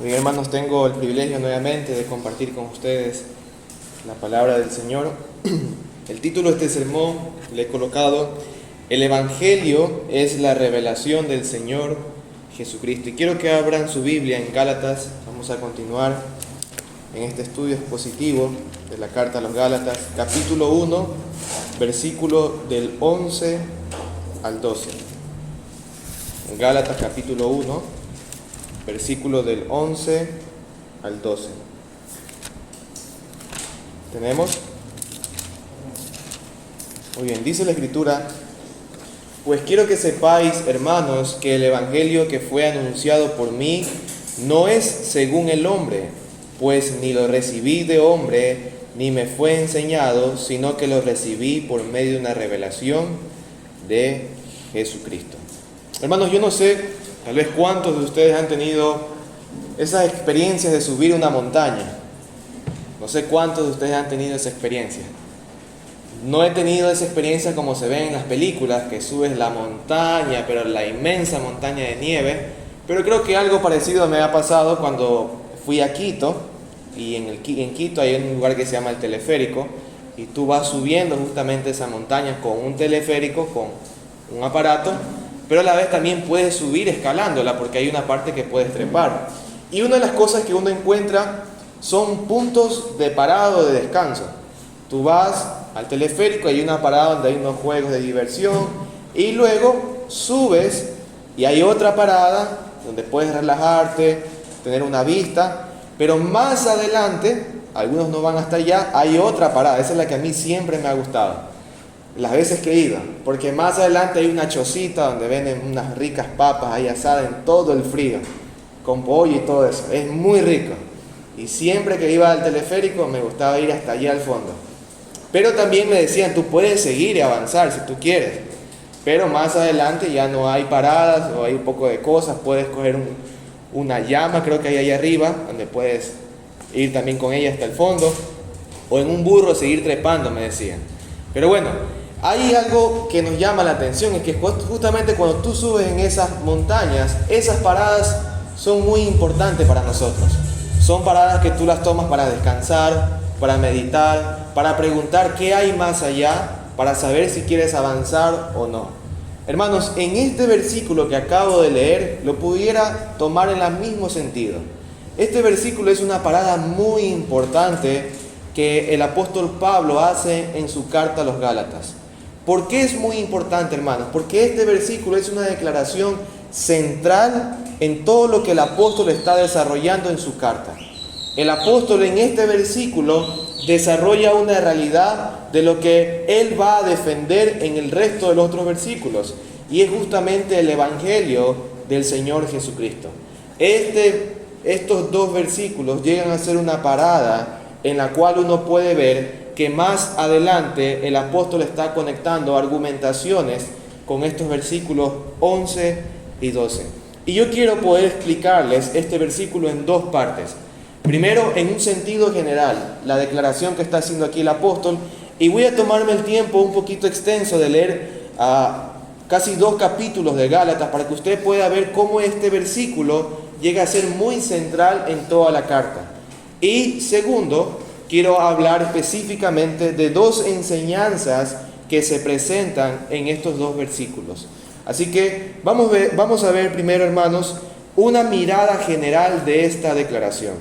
Bien, hermanos, tengo el privilegio nuevamente de compartir con ustedes la palabra del Señor. El título de este sermón le he colocado: El Evangelio es la revelación del Señor Jesucristo. Y quiero que abran su Biblia en Gálatas. Vamos a continuar en este estudio expositivo de la carta a los Gálatas, capítulo 1, versículo del 11 al 12. En Gálatas capítulo 1, versículo del 11 al 12. ¿Tenemos? Muy bien, dice la Escritura: Pues quiero que sepáis, hermanos, que el Evangelio que fue anunciado por mí no es según el hombre, pues ni lo recibí de hombre, ni me fue enseñado, sino que lo recibí por medio de una revelación de Jesucristo. Hermanos, yo no sé, tal vez cuántos de ustedes han tenido esas experiencias de subir una montaña. No sé cuántos de ustedes han tenido esa experiencia. No he tenido esa experiencia como se ve en las películas, que subes la montaña, pero la inmensa montaña de nieve. Pero creo que algo parecido me ha pasado cuando fui a Quito. Y en Quito hay un lugar que se llama el teleférico. Y tú vas subiendo justamente esa montaña con un teleférico, con un aparato. Pero a la vez también puedes subir escalándola, porque hay una parte que puedes trepar. Y una de las cosas que uno encuentra son puntos de parado, de descanso. Tú vas al teleférico, hay una parada donde hay unos juegos de diversión, y luego subes y hay otra parada donde puedes relajarte, tener una vista, pero más adelante, algunos no van hasta allá, hay otra parada. Esa es la que a mí siempre me ha gustado, las veces que he ido, porque más adelante hay una chocita donde venden unas ricas papas ahí asadas en todo el frío, con pollo y todo eso. Es muy rico. Y siempre que iba al teleférico me gustaba ir hasta allá al fondo. Pero también me decían, tú puedes seguir y avanzar si tú quieres, pero más adelante ya no hay paradas o hay un poco de cosas. Puedes coger una llama, creo que hay ahí arriba, donde puedes ir también con ella hasta el fondo, o en un burro seguir trepando, me decían. Pero bueno, hay algo que nos llama la atención, es que justamente cuando tú subes en esas montañas, esas paradas son muy importantes para nosotros. Son paradas que tú las tomas para descansar, para meditar, para preguntar qué hay más allá, para saber si quieres avanzar o no. Hermanos, en este versículo que acabo de leer, lo pudiera tomar en el mismo sentido. Este versículo es una parada muy importante que el apóstol Pablo hace en su carta a los Gálatas. ¿Por qué es muy importante, hermanos? Porque este versículo es una declaración central en todo lo que el apóstol está desarrollando en su carta. El apóstol en este versículo desarrolla una realidad de lo que él va a defender en el resto de los otros versículos, y es justamente el Evangelio del Señor Jesucristo. Estos dos versículos llegan a ser una parada en la cual uno puede ver que más adelante el apóstol está conectando argumentaciones con estos versículos 11 y 12. Y yo quiero poder explicarles este versículo en dos partes. Primero, en un sentido general, la declaración que está haciendo aquí el apóstol, y voy a tomarme el tiempo un poquito extenso de leer casi 2 capítulos de Gálatas para que usted pueda ver cómo este versículo llega a ser muy central en toda la carta. Y segundo, quiero hablar específicamente de 2 enseñanzas que se presentan en estos 2 versículos. Así que vamos a ver primero, hermanos, una mirada general de esta declaración.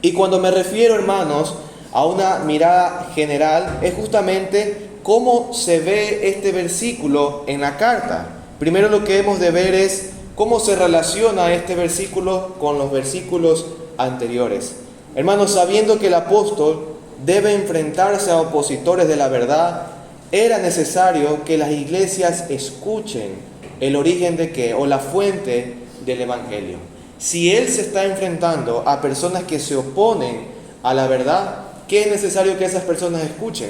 Y cuando me refiero, hermanos, a una mirada general, es justamente cómo se ve este versículo en la carta. Primero lo que hemos de ver es cómo se relaciona este versículo con los versículos anteriores. Hermanos, sabiendo que el apóstol debe enfrentarse a opositores de la verdad, era necesario que las iglesias escuchen el origen de qué, o la fuente del Evangelio. Si él se está enfrentando a personas que se oponen a la verdad, ¿qué es necesario que esas personas escuchen?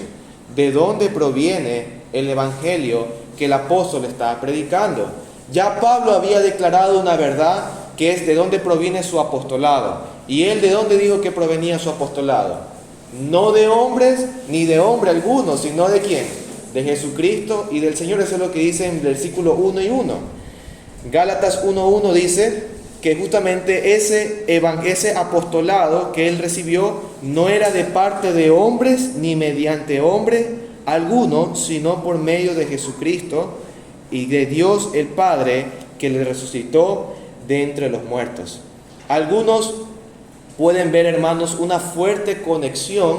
¿De dónde proviene el Evangelio que el apóstol está predicando? Ya Pablo había declarado una verdad, que es de dónde proviene su apostolado. ¿Y él de dónde dijo que provenía su apostolado? No de hombres ni de hombre alguno, sino ¿de quién? De Jesucristo y del Señor. Eso es lo que dice en versículo 1 y 1. Gálatas 1:1 dice que justamente ese apostolado que él recibió no era de parte de hombres ni mediante hombre alguno, sino por medio de Jesucristo y de Dios el Padre, que le resucitó de entre los muertos. Algunos pueden ver, hermanos, una fuerte conexión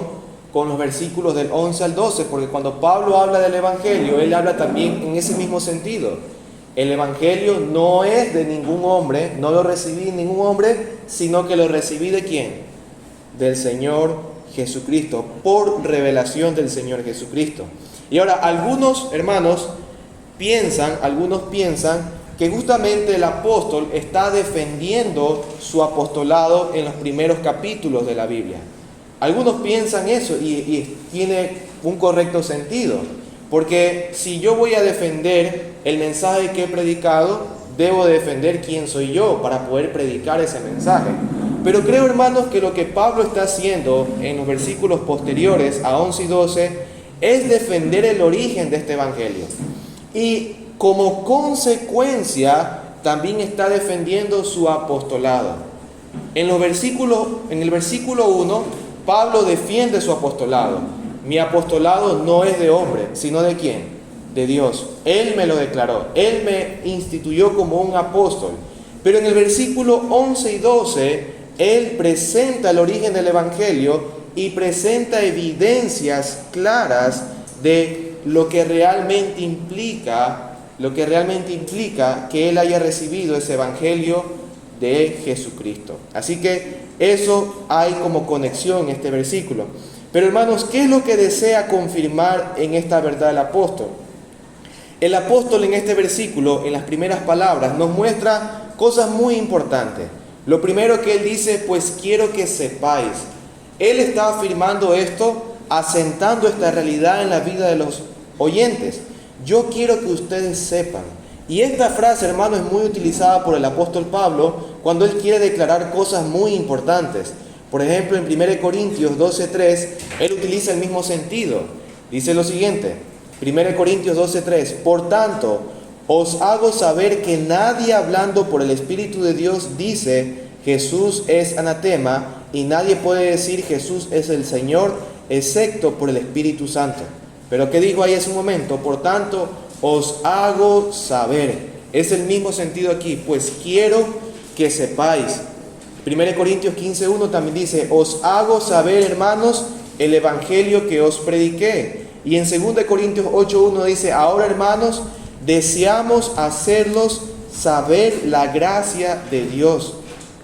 con los versículos del 11 al 12, porque cuando Pablo habla del Evangelio, él habla también en ese mismo sentido. El Evangelio no es de ningún hombre, no lo recibí de ningún hombre, sino que lo recibí ¿de quién? Del Señor Jesucristo, por revelación del Señor Jesucristo. Y ahora, algunos hermanos piensan que justamente el apóstol está defendiendo su apostolado en los primeros capítulos de la Biblia. Algunos piensan eso y tiene un correcto sentido, porque si yo voy a defender el mensaje que he predicado, debo defender quién soy yo para poder predicar ese mensaje. Pero creo, hermanos, que lo que Pablo está haciendo en los versículos posteriores a 11 y 12 es defender el origen de este evangelio. Y como consecuencia, también está defendiendo su apostolado. En el versículo 1, Pablo defiende su apostolado. Mi apostolado no es de hombre, sino ¿de quién? De Dios. Él me lo declaró. Él me instituyó como un apóstol. Pero en el versículo 11 y 12, él presenta el origen del evangelio y presenta evidencias claras de lo que realmente implica que él haya recibido ese evangelio de Jesucristo. Así que eso hay como conexión en este versículo. Pero hermanos, ¿qué es lo que desea confirmar en esta verdad el apóstol? El apóstol en este versículo, en las primeras palabras, nos muestra cosas muy importantes. Lo primero que él dice, pues quiero que sepáis. Él está afirmando esto, asentando esta realidad en la vida de los oyentes. Yo quiero que ustedes sepan. Y esta frase, hermano, es muy utilizada por el apóstol Pablo cuando él quiere declarar cosas muy importantes. Por ejemplo, en 1 Corintios 12:3, él utiliza el mismo sentido. Dice lo siguiente, 1 Corintios 12:3, por tanto, os hago saber que nadie hablando por el Espíritu de Dios dice, Jesús es anatema, y nadie puede decir Jesús es el Señor, excepto por el Espíritu Santo. Pero ¿qué dijo ahí hace un momento? Por tanto, os hago saber. Es el mismo sentido aquí, pues quiero que sepáis. 1 Corintios 15:1 también dice, os hago saber, hermanos, el evangelio que os prediqué. Y en 2 Corintios 8:1 dice, ahora, hermanos, deseamos hacerlos saber la gracia de Dios.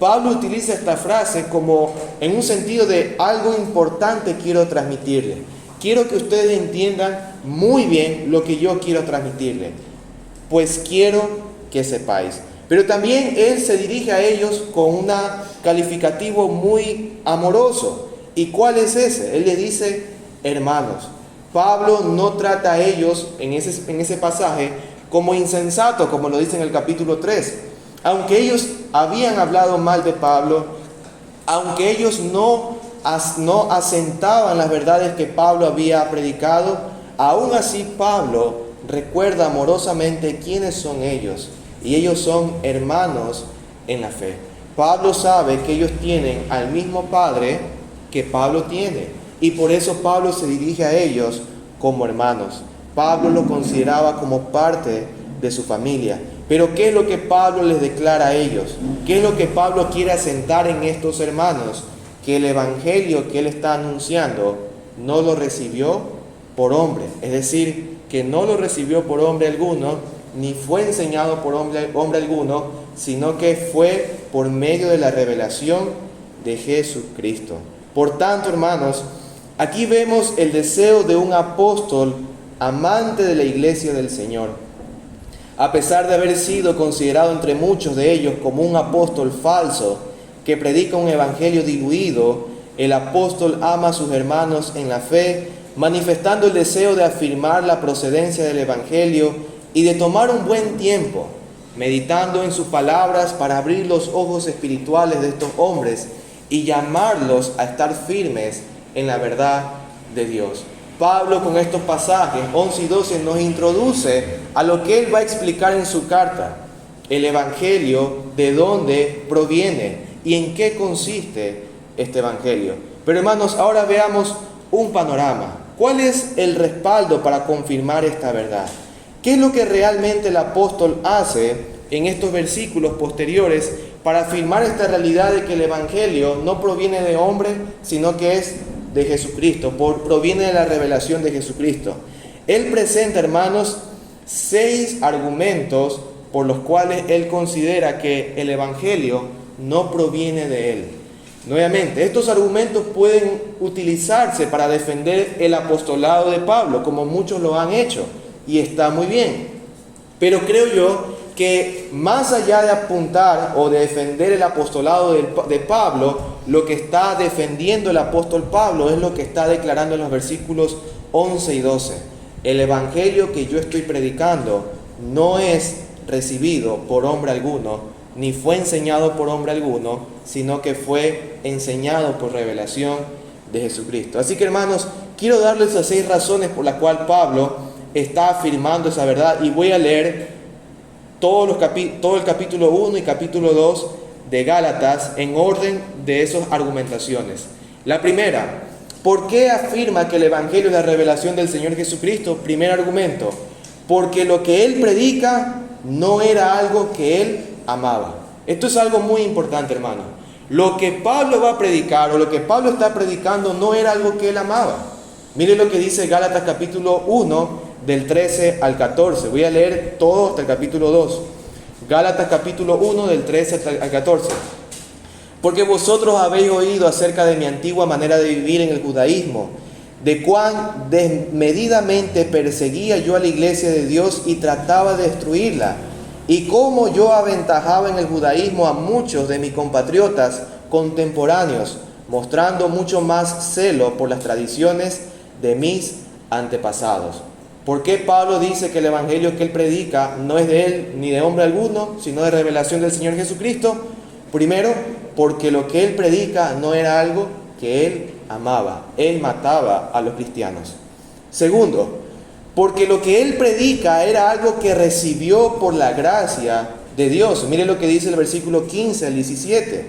Pablo utiliza esta frase como en un sentido de algo importante quiero transmitirle. Quiero que ustedes entiendan muy bien lo que yo quiero transmitirle. Pues quiero que sepáis. Pero también él se dirige a ellos con un calificativo muy amoroso. ¿Y cuál es ese? Él le dice, hermanos. Pablo no trata a ellos en ese pasaje como insensatos, como lo dice en el capítulo 3. Aunque ellos habían hablado mal de Pablo, aunque ellos no asentaban las verdades que Pablo había predicado, aún así Pablo recuerda amorosamente quiénes son ellos. Y ellos son hermanos en la fe. Pablo sabe que ellos tienen al mismo Padre que Pablo tiene. Y por eso Pablo se dirige a ellos como hermanos. Pablo los consideraba como parte de su familia. Pero ¿qué es lo que Pablo les declara a ellos? ¿Qué es lo que Pablo quiere asentar en estos hermanos? Que el evangelio que él está anunciando no lo recibió por hombre. Es decir, que no lo recibió por hombre alguno, ni fue enseñado por hombre alguno, sino que fue por medio de la revelación de Jesucristo. Por tanto, hermanos, aquí vemos el deseo de un apóstol amante de la iglesia del Señor. A pesar de haber sido considerado entre muchos de ellos como un apóstol falso que predica un evangelio diluido, el apóstol ama a sus hermanos en la fe, manifestando el deseo de afirmar la procedencia del evangelio y de tomar un buen tiempo, meditando en sus palabras para abrir los ojos espirituales de estos hombres y llamarlos a estar firmes en la verdad de Dios. Pablo con estos pasajes 11 y 12 nos introduce a lo que él va a explicar en su carta. el Evangelio, de dónde proviene y en qué consiste este Evangelio. Pero hermanos, ahora veamos un panorama. ¿Cuál es el respaldo para confirmar esta verdad? ¿Qué es lo que realmente el apóstol hace en estos versículos posteriores para afirmar esta realidad de que el Evangelio no proviene de hombre, sino que es de Jesucristo, proviene de la revelación de Jesucristo? Él presenta, hermanos, 6 argumentos por los cuales él considera que el Evangelio no proviene de él. Nuevamente, estos argumentos pueden utilizarse para defender el apostolado de Pablo, como muchos lo han hecho, y está muy bien. Pero creo yo que más allá de apuntar o de defender el apostolado de Pablo, lo que está defendiendo el apóstol Pablo es lo que está declarando en los versículos 11 y 12. El Evangelio que yo estoy predicando no es recibido por hombre alguno, ni fue enseñado por hombre alguno, sino que fue enseñado por revelación de Jesucristo. Así que, hermanos, quiero darles las 6 razones por las cuales Pablo está afirmando esa verdad, y voy a leer todo el capítulo 1 y capítulo 2 de Gálatas en orden de esas argumentaciones. La primera, ¿por qué afirma que el Evangelio es la revelación del Señor Jesucristo? Primer argumento, porque lo que él predica no era algo que él amaba. Esto es algo muy importante, hermano. Lo que Pablo va a predicar, o lo que Pablo está predicando, no era algo que él amaba. Mire lo que dice Gálatas capítulo 1, del 13 al 14. Voy a leer todo hasta el capítulo 2. Gálatas capítulo 1, del 13 al 14. Porque vosotros habéis oído acerca de mi antigua manera de vivir en el judaísmo, de cuán desmedidamente perseguía yo a la iglesia de Dios y trataba de destruirla, y cómo yo aventajaba en el judaísmo a muchos de mis compatriotas contemporáneos, mostrando mucho más celo por las tradiciones de mis antepasados. ¿Por qué Pablo dice que el Evangelio que él predica no es de él ni de hombre alguno, sino de revelación del Señor Jesucristo? Primero, porque lo que él predica no era algo que él amaba. Él mataba a los cristianos. Segundo, porque lo que él predica era algo que recibió por la gracia de Dios. Mire lo que dice el versículo 15 al 17.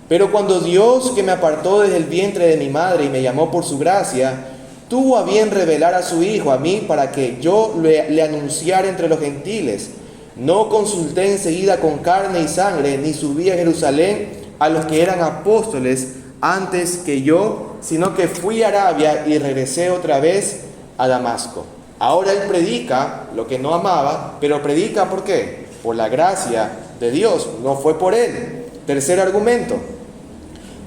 Pero cuando Dios, que me apartó desde el vientre de mi madre y me llamó por su gracia, tuvo a bien revelar a su Hijo a mí para que yo le anunciara entre los gentiles. No consulté enseguida con carne y sangre, ni subí a Jerusalén a los que eran apóstoles antes que yo, sino que fui a Arabia y regresé otra vez a Damasco. Ahora él predica lo que no amaba, pero predica ¿por qué? Por la gracia de Dios, no fue por él. Tercer argumento,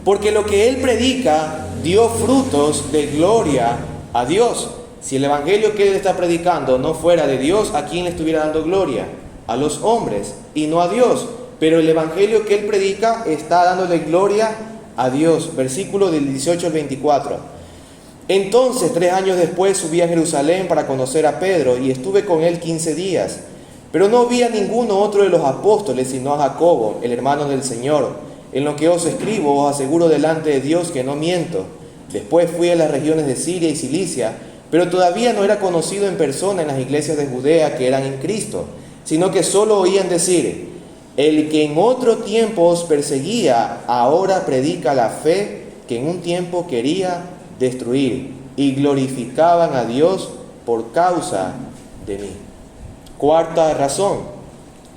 porque lo que él predica dio frutos de gloria a Dios. Si el evangelio que él está predicando no fuera de Dios, ¿a quién le estuviera dando gloria? A los hombres y no a Dios. Pero el evangelio que él predica está dándole gloria a Dios. Versículo del 18 al 24. Entonces, 3 años después, subí a Jerusalén para conocer a Pedro y estuve con él 15 días. Pero no vi a ninguno otro de los apóstoles, sino a Jacobo, el hermano del Señor. En lo que os escribo, os aseguro delante de Dios que no miento. Después fui a las regiones de Siria y Cilicia, pero todavía no era conocido en persona en las iglesias de Judea que eran en Cristo, sino que solo oían decir: el que en otro tiempo os perseguía, ahora predica la fe que en un tiempo quería destruir, y glorificaban a Dios por causa de mí. Cuarta razón,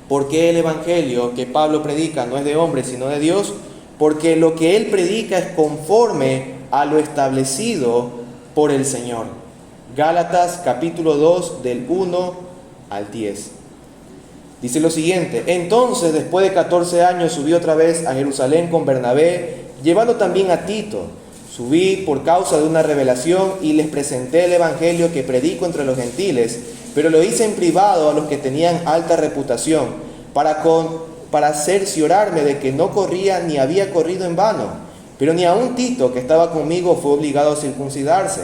¿por qué el evangelio que Pablo predica no es de hombre sino de Dios? Porque lo que él predica es conforme a lo establecido por el Señor. Gálatas capítulo 2 del 1 al 10. Dice lo siguiente: entonces después de 14 años subí otra vez a Jerusalén con Bernabé, llevando también a Tito. Subí por causa de una revelación y les presenté el evangelio que predico entre los gentiles, pero lo hice en privado a los que tenían alta reputación, para cerciorarme de que no corría ni había corrido en vano. Pero ni aun Tito, que estaba conmigo, fue obligado a circuncidarse,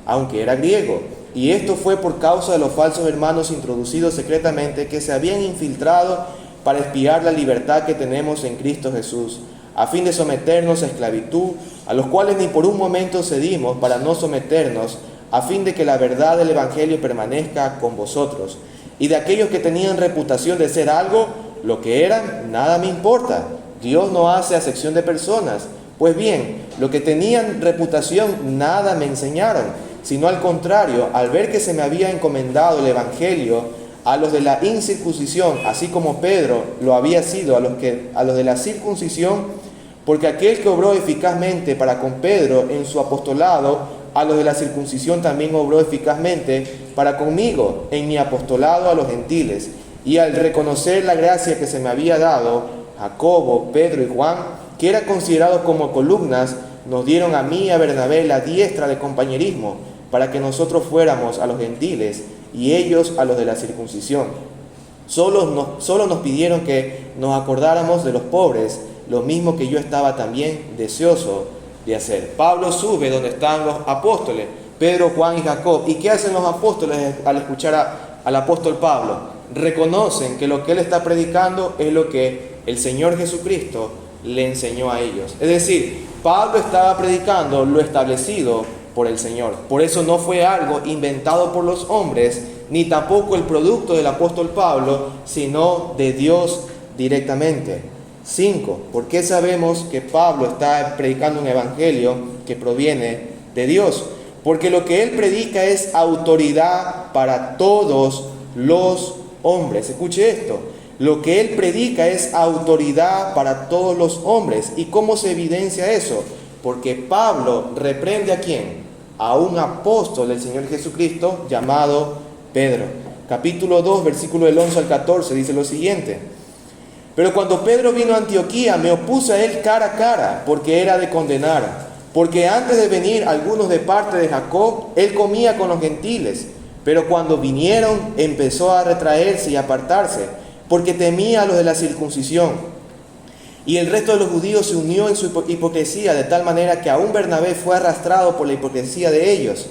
aunque era griego. Y esto fue por causa de los falsos hermanos introducidos secretamente, que se habían infiltrado para espiar la libertad que tenemos en Cristo Jesús, a fin de someternos a esclavitud, a los cuales ni por un momento cedimos para no someternos, a fin de que la verdad del evangelio permanezca con vosotros. Y de aquellos que tenían reputación de ser algo, lo que eran, nada me importa. Dios no hace acepción de personas. Pues bien, lo que tenían reputación, nada me enseñaron, sino al contrario, al ver que se me había encomendado el Evangelio a los de la incircuncisión, así como Pedro lo había sido a los de la circuncisión, porque aquel que obró eficazmente para con Pedro en su apostolado, a los de la circuncisión también obró eficazmente para conmigo en mi apostolado a los gentiles. Y al reconocer la gracia que se me había dado, Jacobo, Pedro y Juan, que eran considerados como columnas, nos dieron a mí y a Bernabé la diestra de compañerismo, para que nosotros fuéramos a los gentiles y ellos a los de la circuncisión. Solo nos pidieron que nos acordáramos de los pobres, lo mismo que yo estaba también deseoso de hacer. Pablo sube donde están los apóstoles, Pedro, Juan y Jacob. ¿Y qué hacen los apóstoles al escuchar al apóstol Pablo? Reconocen que lo que él está predicando es lo que el Señor Jesucristo le enseñó a ellos. Es decir, Pablo estaba predicando lo establecido por el Señor. Por eso no fue algo inventado por los hombres, ni tampoco el producto del apóstol Pablo, sino de Dios directamente. 5. ¿Por qué sabemos que Pablo está predicando un evangelio que proviene de Dios? Porque lo que él predica es autoridad para todos los hombres. Escuche esto. Lo que él predica es autoridad para todos los hombres. ¿Y cómo se evidencia eso? Porque Pablo reprende ¿a quién? A un apóstol del Señor Jesucristo llamado Pedro. Capítulo 2, versículo del 11 al 14, dice lo siguiente. Pero cuando Pedro vino a Antioquía, me opuse a él cara a cara, porque era de condenar. Porque antes de venir algunos de parte de Jacob, él comía con los gentiles. Pero cuando vinieron, empezó a retraerse y apartarse, porque temía a los de la circuncisión. Y el resto de los judíos se unió en su hipocresía, de tal manera que aún Bernabé fue arrastrado por la hipocresía de ellos.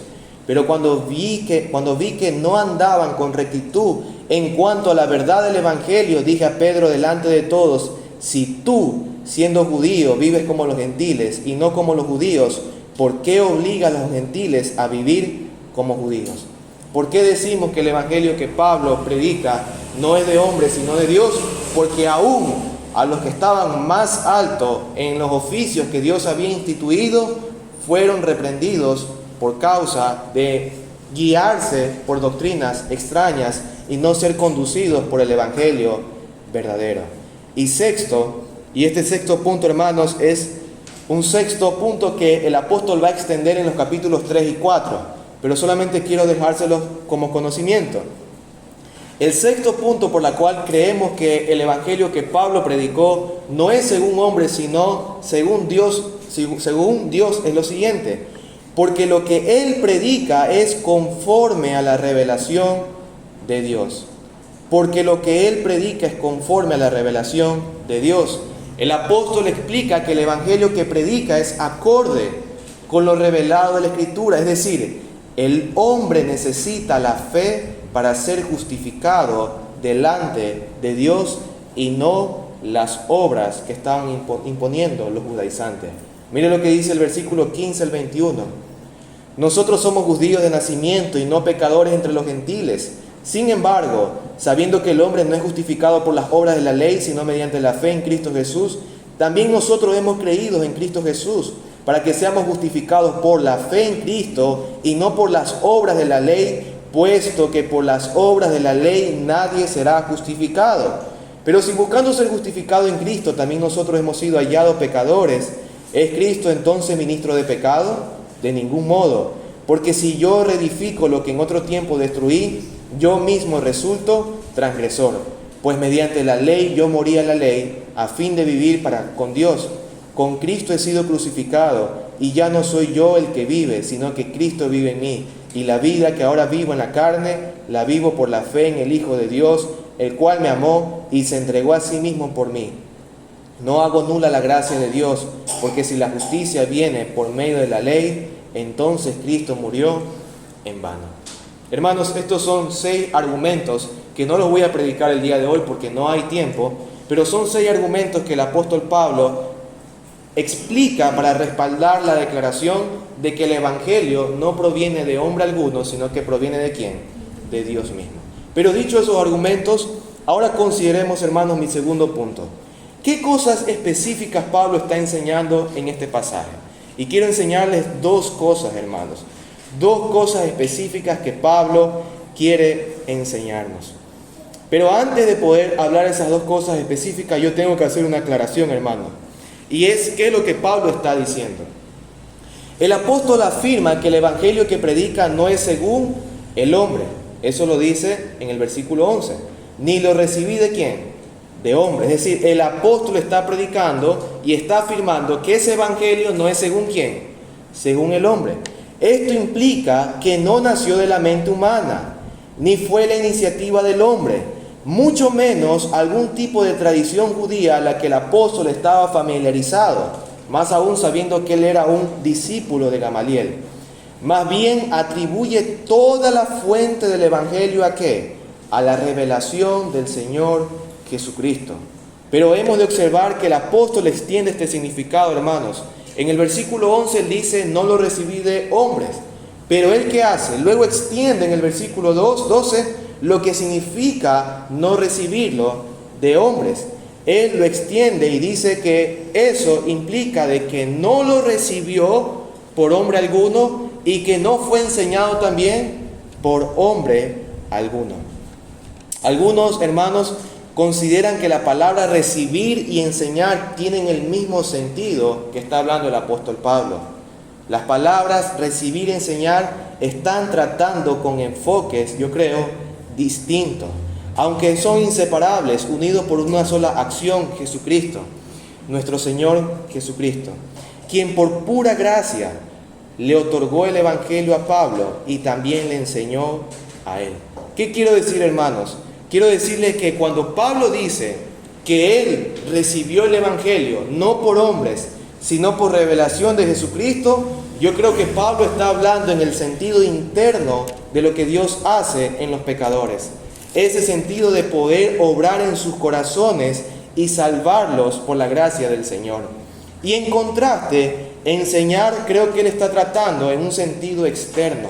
Pero cuando vi que no andaban con rectitud en cuanto a la verdad del Evangelio, dije a Pedro delante de todos: si tú, siendo judío, vives como los gentiles y no como los judíos, ¿por qué obligas a los gentiles a vivir como judíos? ¿Por qué decimos que el Evangelio que Pablo predica no es de hombres sino de Dios? Porque aún a los que estaban más altos en los oficios que Dios había instituido, fueron reprendidos por causa de guiarse por doctrinas extrañas y no ser conducidos por el Evangelio verdadero. Y sexto, y este sexto punto, hermanos, es un sexto punto que el apóstol va a extender en los capítulos 3 y 4, pero solamente quiero dejárselos como conocimiento. El sexto punto por la cual creemos que el Evangelio que Pablo predicó no es según hombres, sino según Dios es lo siguiente: porque lo que él predica es conforme a la revelación de Dios. Porque lo que él predica es conforme a la revelación de Dios. El apóstol explica que el evangelio que predica es acorde con lo revelado de la Escritura. Es decir, el hombre necesita la fe para ser justificado delante de Dios y no las obras que estaban imponiendo los judaizantes. Mire lo que dice el versículo 15 al 21. Nosotros somos judíos de nacimiento y no pecadores entre los gentiles. Sin embargo, sabiendo que el hombre no es justificado por las obras de la ley, sino mediante la fe en Cristo Jesús, también nosotros hemos creído en Cristo Jesús, para que seamos justificados por la fe en Cristo y no por las obras de la ley, puesto que por las obras de la ley nadie será justificado. Pero si buscando ser justificado en Cristo, también nosotros hemos sido hallados pecadores, ¿es Cristo entonces ministro de pecado? De ningún modo, porque si yo reedifico lo que en otro tiempo destruí, yo mismo resulto transgresor, pues mediante la ley yo morí a la ley a fin de vivir con Dios. Con Cristo he sido crucificado y ya no soy yo el que vive, sino que Cristo vive en mí. Y la vida que ahora vivo en la carne, la vivo por la fe en el Hijo de Dios, el cual me amó y se entregó a sí mismo por mí. No hago nula la gracia de Dios, porque si la justicia viene por medio de la ley, entonces Cristo murió en vano. Hermanos, estos son 6 argumentos que no los voy a predicar el día de hoy porque no hay tiempo, pero son 6 argumentos que el apóstol Pablo explica para respaldar la declaración de que el Evangelio no proviene de hombre alguno, sino que proviene ¿de quién? De Dios mismo. Pero dicho esos argumentos, Ahora consideremos, hermanos, mi segundo punto. ¿Qué cosas específicas Pablo está enseñando en este pasaje? Y quiero enseñarles dos cosas, hermanos. Dos cosas específicas que Pablo quiere enseñarnos. Pero antes de poder hablar de esas dos cosas específicas, yo tengo que hacer una aclaración, hermano. Y es, ¿qué es lo que Pablo está diciendo? El apóstol afirma que el evangelio que predica no es según el hombre. Eso lo dice en el versículo 11. Ni lo recibí de quién, de hombre. Es decir, el apóstol está predicando y está afirmando que ese evangelio no es según quién, según el hombre. Esto implica que no nació de la mente humana, ni fue la iniciativa del hombre, mucho menos algún tipo de tradición judía a la que el apóstol estaba familiarizado, más aún sabiendo que él era un discípulo de Gamaliel. Más bien atribuye toda la fuente del evangelio ¿a qué? A la revelación del Señor Jesucristo. Pero hemos de observar que el apóstol extiende este significado, hermanos. En el versículo 11 él dice, no lo recibí de hombres. Pero él ¿qué hace? Luego extiende en el versículo 12 lo que significa no recibirlo de hombres. Él lo extiende y dice que eso implica de que no lo recibió por hombre alguno y que no fue enseñado también por hombre alguno. Algunos hermanos consideran que la palabra recibir y enseñar tienen el mismo sentido que está hablando el apóstol Pablo. Las palabras recibir y enseñar están tratando con enfoques, yo creo, distintos, aunque son inseparables, unidos por una sola acción, Jesucristo, nuestro Señor Jesucristo, quien por pura gracia le otorgó el evangelio a Pablo y también le enseñó a él. ¿Qué quiero decir, hermanos? Quiero decirles que cuando Pablo dice que él recibió el evangelio no por hombres, sino por revelación de Jesucristo, yo creo que Pablo está hablando en el sentido interno de lo que Dios hace en los pecadores. Ese sentido de poder obrar en sus corazones y salvarlos por la gracia del Señor. Y en contraste, enseñar creo que él está tratando en un sentido externo.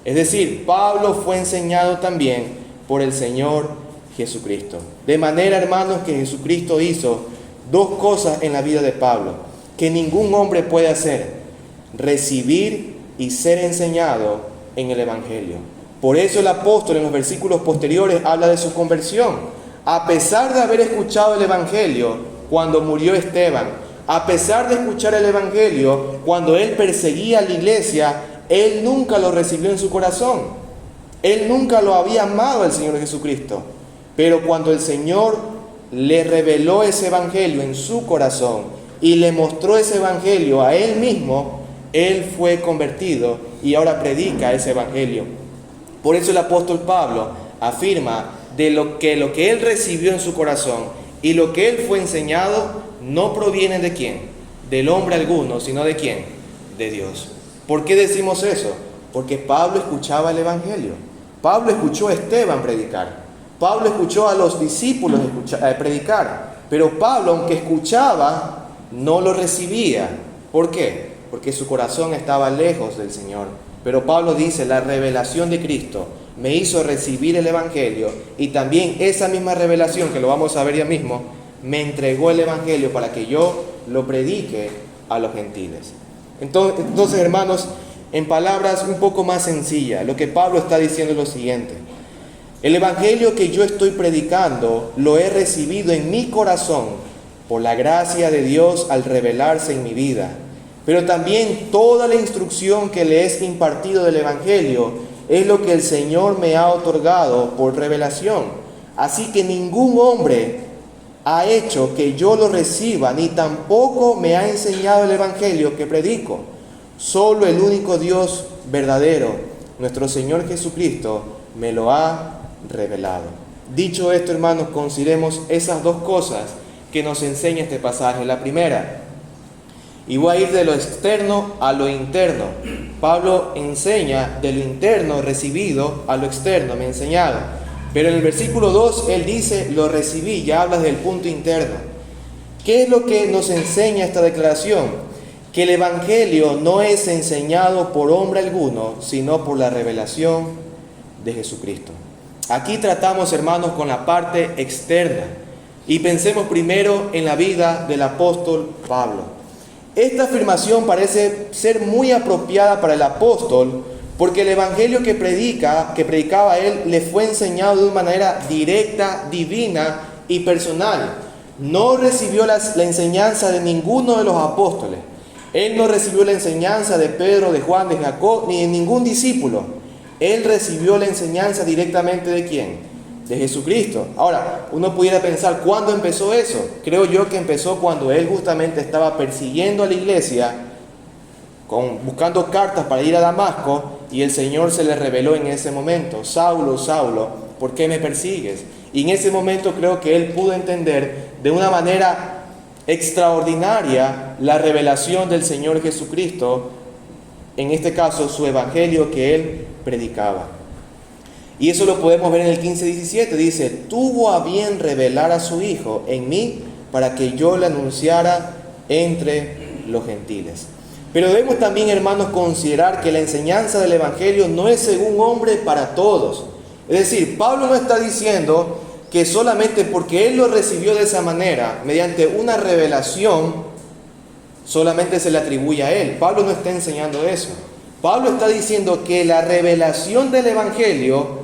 Es decir, Pablo fue enseñado también por el Señor Jesucristo. De manera, hermanos, que Jesucristo hizo dos cosas en la vida de Pablo que ningún hombre puede hacer: recibir y ser enseñado en el evangelio. Por eso el apóstol en los versículos posteriores habla de su conversión. A pesar de haber escuchado el evangelio cuando murió Esteban, a pesar de escuchar el evangelio cuando él perseguía a la iglesia, él nunca lo recibió en su corazón. Él nunca lo había amado al Señor Jesucristo. Pero cuando el Señor le reveló ese evangelio en su corazón y le mostró ese evangelio a él mismo, él fue convertido y ahora predica ese evangelio. Por eso el apóstol Pablo afirma de lo que él recibió en su corazón y lo que él fue enseñado no proviene de quién, del hombre alguno, sino de quién, de Dios. ¿Por qué decimos eso? Porque Pablo escuchaba el evangelio. Pablo escuchó a Esteban predicar. Pablo escuchó a los discípulos predicar. Pero Pablo, aunque escuchaba, no lo recibía. ¿Por qué? Porque su corazón estaba lejos del Señor. Pero Pablo dice, la revelación de Cristo me hizo recibir el evangelio, y también esa misma revelación, que lo vamos a ver ya mismo, me entregó el evangelio para que yo lo predique a los gentiles. Entonces, hermanos, en palabras un poco más sencillas, lo que Pablo está diciendo es lo siguiente: el evangelio que yo estoy predicando lo he recibido en mi corazón por la gracia de Dios al revelarse en mi vida. Pero también toda la instrucción que le es impartido del evangelio es lo que el Señor me ha otorgado por revelación. Así que ningún hombre ha hecho que yo lo reciba, ni tampoco me ha enseñado el evangelio que predico. Solo el único Dios verdadero, nuestro Señor Jesucristo, me lo ha revelado. Dicho esto, hermanos, consideremos esas dos cosas que nos enseña este pasaje. La primera, y voy a ir de lo externo a lo interno. Pablo enseña de lo interno recibido a lo externo, me ha enseñado. Pero en el versículo 2 él dice, lo recibí, ya habla del punto interno. ¿Qué es lo que nos enseña esta declaración? Que el evangelio no es enseñado por hombre alguno, sino por la revelación de Jesucristo. Aquí tratamos, hermanos, con la parte externa. Y pensemos primero en la vida del apóstol Pablo. Esta afirmación parece ser muy apropiada para el apóstol, porque el evangelio que predicaba él, le fue enseñado de una manera directa, divina y personal. No recibió la enseñanza de ninguno de los apóstoles. Él no recibió la enseñanza de Pedro, de Juan, de Jacob, ni de ningún discípulo. Él recibió la enseñanza directamente ¿de quién? De Jesucristo. Ahora, uno pudiera pensar, ¿cuándo empezó eso? Creo yo que empezó cuando él justamente estaba persiguiendo a la iglesia, buscando cartas para ir a Damasco, y el Señor se le reveló en ese momento: Saulo, Saulo, ¿por qué me persigues? Y en ese momento creo que él pudo entender de una manera extraordinaria la revelación del Señor Jesucristo, en este caso su evangelio que él predicaba. Y eso lo podemos ver en el 15:17, dice: tuvo a bien revelar a su Hijo en mí para que yo le anunciara entre los gentiles. Pero debemos también, hermanos, considerar que la enseñanza del evangelio no es según hombre para todos. Es decir, Pablo no está diciendo que solamente porque él lo recibió de esa manera, mediante una revelación, solamente se le atribuye a él. Pablo no está enseñando eso. Pablo está diciendo que la revelación del evangelio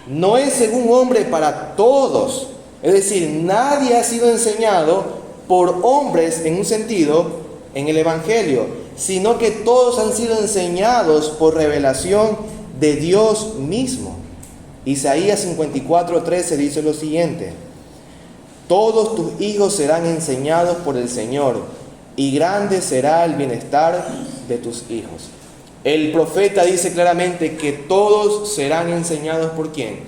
no es según hombre para todos. Es decir, nadie ha sido enseñado por hombres en un sentido en el evangelio, sino que todos han sido enseñados por revelación de Dios mismo. Isaías 54:13 dice lo siguiente: todos tus hijos serán enseñados por el Señor, y grande será el bienestar de tus hijos. El profeta dice claramente que todos serán enseñados ¿por quién?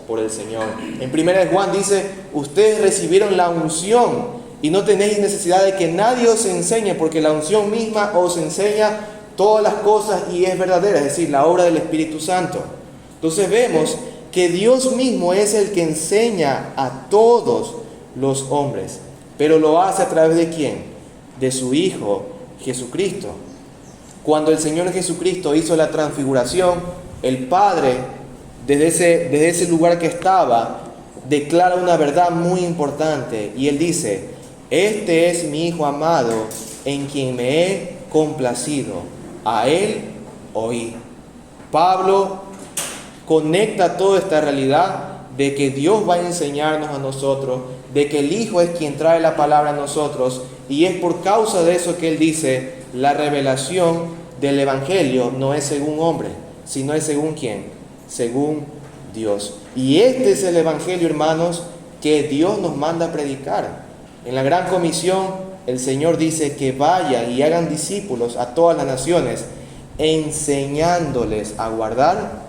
Por el Señor. En 1 Juan dice: ustedes recibieron la unción y no tenéis necesidad de que nadie os enseñe, porque la unción misma os enseña todas las cosas y es verdadera, es decir, la obra del Espíritu Santo. Entonces vemos que Dios mismo es el que enseña a todos los hombres, pero lo hace a través ¿de quién? De su Hijo Jesucristo. Cuando el Señor Jesucristo hizo la transfiguración, el Padre, desde ese lugar que estaba, declara una verdad muy importante, y Él dice: este es mi Hijo amado, en quien me he complacido, a Él oí. Pablo conecta toda esta realidad de que Dios va a enseñarnos a nosotros, de que el Hijo es quien trae la palabra a nosotros, y es por causa de eso que él dice: la revelación del evangelio no es según hombre, sino es según ¿quién? Según Dios. Y este es el evangelio, hermanos, que Dios nos manda a predicar. En la gran comisión, el Señor dice que vayan y hagan discípulos a todas las naciones, enseñándoles a guardar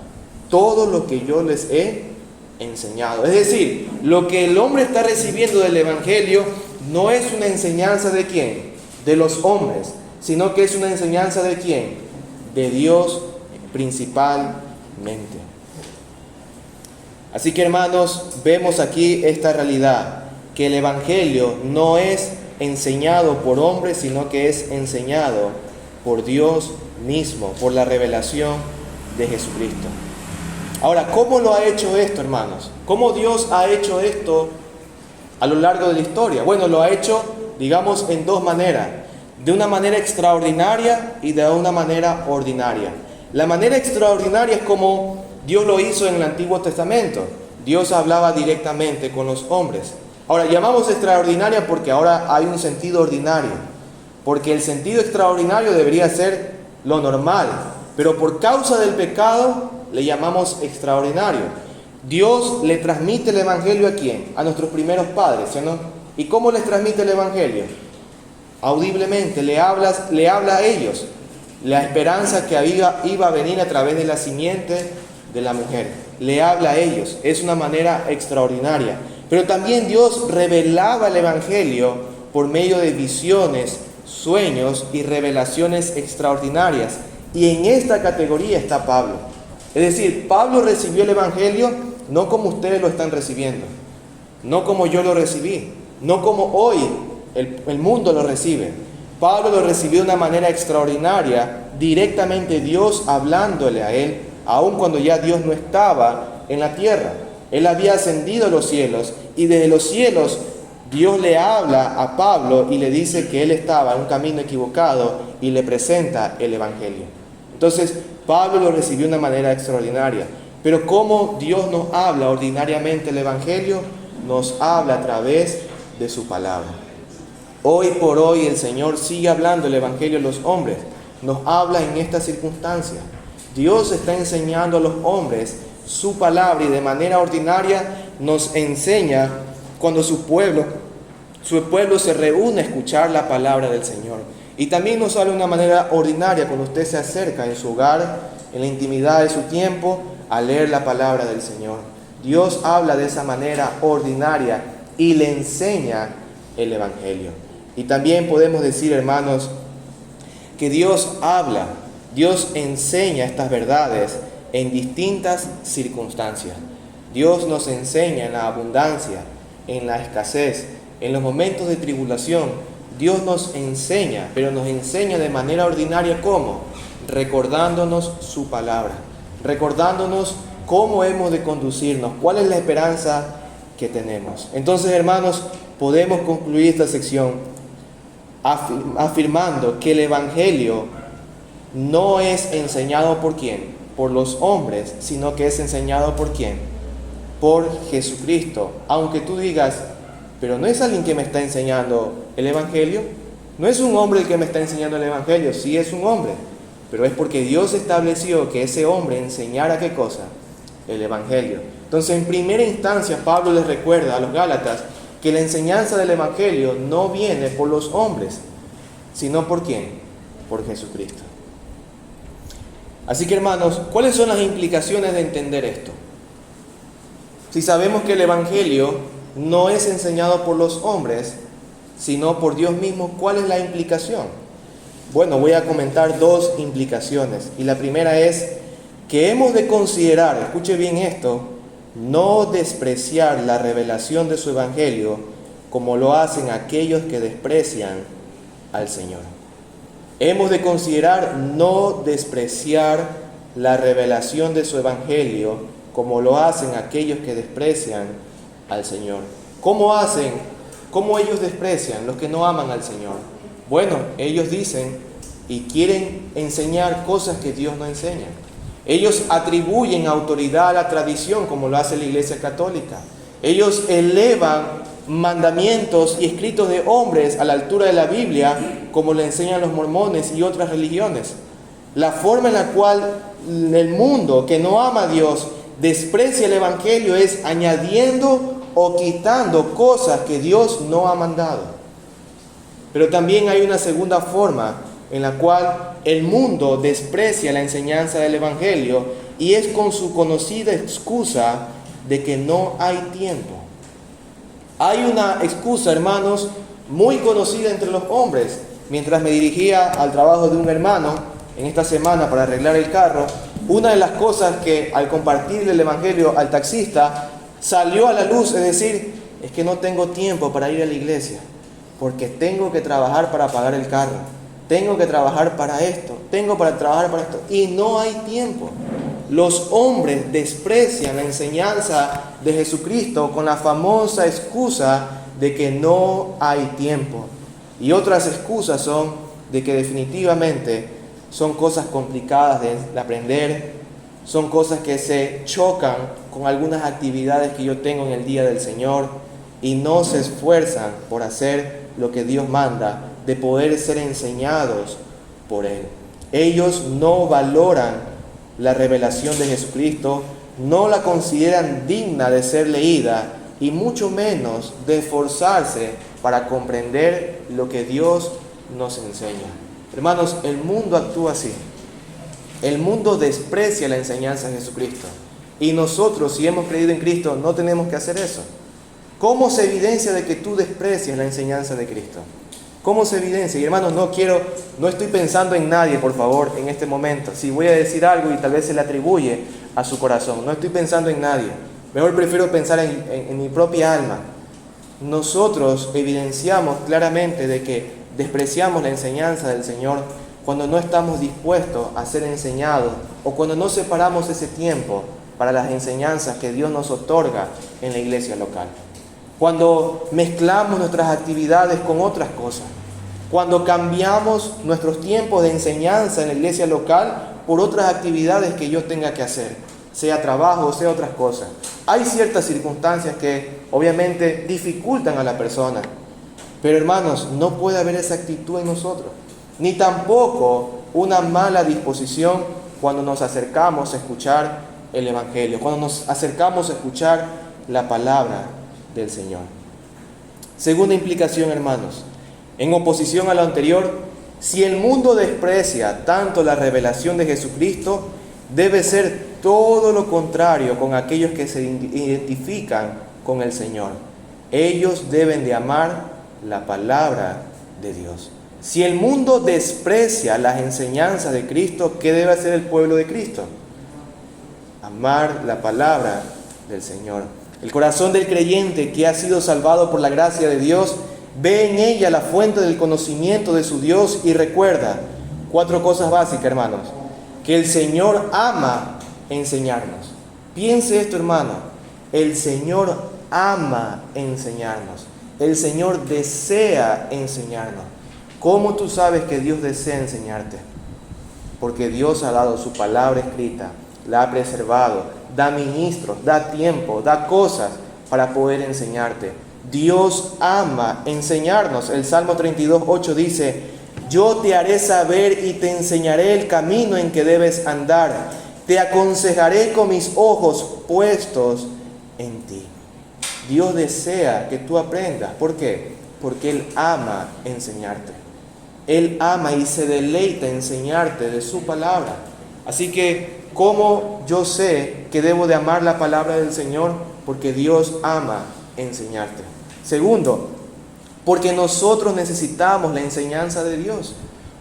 todo lo que yo les he enseñado. Es decir, lo que el hombre está recibiendo del evangelio no es una enseñanza ¿de quién? De los hombres, sino que es una enseñanza ¿de quién? De Dios principalmente. Así que, hermanos, vemos aquí esta realidad, que el evangelio no es enseñado por hombres, sino que es enseñado por Dios mismo, por la revelación de Jesucristo. Ahora, ¿cómo lo ha hecho esto, hermanos? ¿Cómo Dios ha hecho esto a lo largo de la historia? Bueno, lo ha hecho, digamos, en dos maneras: de una manera extraordinaria y de una manera ordinaria. La manera extraordinaria es como Dios lo hizo en el Antiguo Testamento. Dios hablaba directamente con los hombres. Ahora, llamamos extraordinaria porque ahora hay un sentido ordinario, porque el sentido extraordinario debería ser lo normal, pero por causa del pecado le llamamos extraordinario. Dios le transmite el evangelio ¿a quién? A nuestros primeros padres, ¿sí o no? ¿Y cómo les transmite el evangelio? Audiblemente, le habla a ellos la esperanza que iba a venir a través de la simiente de la mujer. Le habla a ellos, es una manera extraordinaria. Pero también Dios revelaba el evangelio por medio de visiones, sueños y revelaciones extraordinarias. Y en esta categoría está Pablo. Es decir, Pablo recibió el evangelio no como ustedes lo están recibiendo, no como yo lo recibí, no como hoy el mundo lo recibe. Pablo lo recibió de una manera extraordinaria, directamente Dios hablándole a él, aun cuando ya Dios no estaba en la tierra. Él había ascendido a los cielos y desde los cielos Dios le habla a Pablo y le dice que él estaba en un camino equivocado y le presenta el Evangelio. Entonces, Pablo lo recibió de una manera extraordinaria. Pero ¿cómo Dios nos habla ordinariamente el Evangelio? Nos habla a través de su palabra. Hoy por hoy el Señor sigue hablando el Evangelio a los hombres. Nos habla en esta circunstancia. Dios está enseñando a los hombres su palabra y de manera ordinaria nos enseña cuando su pueblo se reúne a escuchar la palabra del Señor. Y también nos habla de una manera ordinaria cuando usted se acerca en su hogar, en la intimidad de su tiempo, a leer la palabra del Señor. Dios habla de esa manera ordinaria y le enseña el Evangelio. Y también podemos decir, hermanos, que Dios habla, Dios enseña estas verdades en distintas circunstancias. Dios nos enseña en la abundancia, en la escasez, en los momentos de tribulación. Dios nos enseña, pero nos enseña de manera ordinaria. ¿Cómo? Recordándonos su palabra, recordándonos cómo hemos de conducirnos, cuál es la esperanza que tenemos. Entonces, hermanos, podemos concluir esta sección afirmando que el Evangelio no es enseñado por ¿quién? Por los hombres, sino que es enseñado por ¿quién? Por Jesucristo. Aunque tú digas, pero no es alguien que me está enseñando el Evangelio, no es un hombre el que me está enseñando el Evangelio, sí es un hombre, pero es porque Dios estableció que ese hombre enseñara ¿qué cosa? El Evangelio. Entonces, en primera instancia, Pablo les recuerda a los Gálatas que la enseñanza del Evangelio no viene por los hombres, sino por ¿quién? Por Jesucristo. Así que, hermanos, ¿cuáles son las implicaciones de entender esto? Si sabemos que el Evangelio no es enseñado por los hombres, sino por Dios mismo, ¿cuál es la implicación? Bueno, voy a comentar dos implicaciones. Y la primera es que hemos de considerar, escuche bien esto, no despreciar la revelación de su Evangelio como lo hacen aquellos que desprecian al Señor. Hemos de considerar no despreciar la revelación de su Evangelio como lo hacen aquellos que desprecian al Señor. ¿Cómo hacen? ¿Cómo ellos desprecian los que no aman al Señor? Bueno, ellos dicen y quieren enseñar cosas que Dios no enseña. Ellos atribuyen autoridad a la tradición, como lo hace la Iglesia Católica. Ellos elevan mandamientos y escritos de hombres a la altura de la Biblia, como le enseñan los mormones y otras religiones. La forma en la cual el mundo que no ama a Dios desprecia el Evangelio es añadiendo o quitando cosas que Dios no ha mandado. Pero también hay una segunda forma en la cual el mundo desprecia la enseñanza del Evangelio y es con su conocida excusa de que no hay tiempo. Hay una excusa, hermanos, muy conocida entre los hombres. Mientras me dirigía al trabajo de un hermano en esta semana para arreglar el carro, una de las cosas que al compartirle el Evangelio al taxista salió a la luz, es decir, es que no tengo tiempo para ir a la iglesia, porque tengo que trabajar para pagar el carro. Tengo que trabajar para esto, tengo para trabajar para esto, y no hay tiempo. Los hombres desprecian la enseñanza de Jesucristo con la famosa excusa de que no hay tiempo. Y otras excusas son de que definitivamente son cosas complicadas de aprender, son cosas que se chocan con algunas actividades que yo tengo en el día del Señor y no se esfuerzan por hacer lo que Dios manda, de poder ser enseñados por Él. Ellos no valoran la revelación de Jesucristo, no la consideran digna de ser leída y mucho menos de esforzarse para comprender lo que Dios nos enseña. Hermanos, el mundo actúa así. El mundo desprecia la enseñanza de Jesucristo y nosotros, si hemos creído en Cristo, no tenemos que hacer eso. ¿Cómo se evidencia de que tú desprecias la enseñanza de Cristo? ¿Cómo se evidencia? Y hermanos, no estoy pensando en nadie, por favor, en este momento. Si voy a decir algo y tal vez se le atribuye a su corazón, no estoy pensando en nadie. Mejor prefiero pensar en mi propia alma. Nosotros evidenciamos claramente de que despreciamos la enseñanza del Señor cuando no estamos dispuestos a ser enseñados o cuando no separamos ese tiempo para las enseñanzas que Dios nos otorga en la iglesia local. Cuando mezclamos nuestras actividades con otras cosas, cuando cambiamos nuestros tiempos de enseñanza en la iglesia local por otras actividades que yo tenga que hacer, sea trabajo, sea otras cosas. Hay ciertas circunstancias que obviamente dificultan a la persona, pero hermanos, no puede haber esa actitud en nosotros, ni tampoco una mala disposición cuando nos acercamos a escuchar el Evangelio, cuando nos acercamos a escuchar la palabra del Señor. Segunda implicación, hermanos, en oposición a lo anterior, si el mundo desprecia tanto la revelación de Jesucristo, debe ser todo lo contrario con aquellos que se identifican con el Señor. Ellos deben de amar la palabra de Dios. Si el mundo desprecia las enseñanzas de Cristo, ¿qué debe hacer el pueblo de Cristo? Amar la palabra del Señor. El corazón del creyente que ha sido salvado por la gracia de Dios ve en ella la fuente del conocimiento de su Dios y recuerda 4 cosas básicas, hermanos. Que el Señor ama enseñarnos. Piense esto, hermano. El Señor ama enseñarnos. El Señor desea enseñarnos. ¿Cómo tú sabes que Dios desea enseñarte? Porque Dios ha dado su palabra escrita, la ha preservado, da ministros, da tiempo, da cosas para poder enseñarte. Dios ama enseñarnos. El Salmo 32:8 dice: yo te haré saber y te enseñaré el camino en que debes andar. Te aconsejaré con mis ojos puestos en ti. Dios desea que tú aprendas. ¿Por qué? Porque Él ama enseñarte. Él ama y se deleita en enseñarte de su palabra. Así que, ¿cómo yo sé que debo de amar la palabra del Señor? Porque Dios ama enseñarte. Segundo, porque nosotros necesitamos la enseñanza de Dios.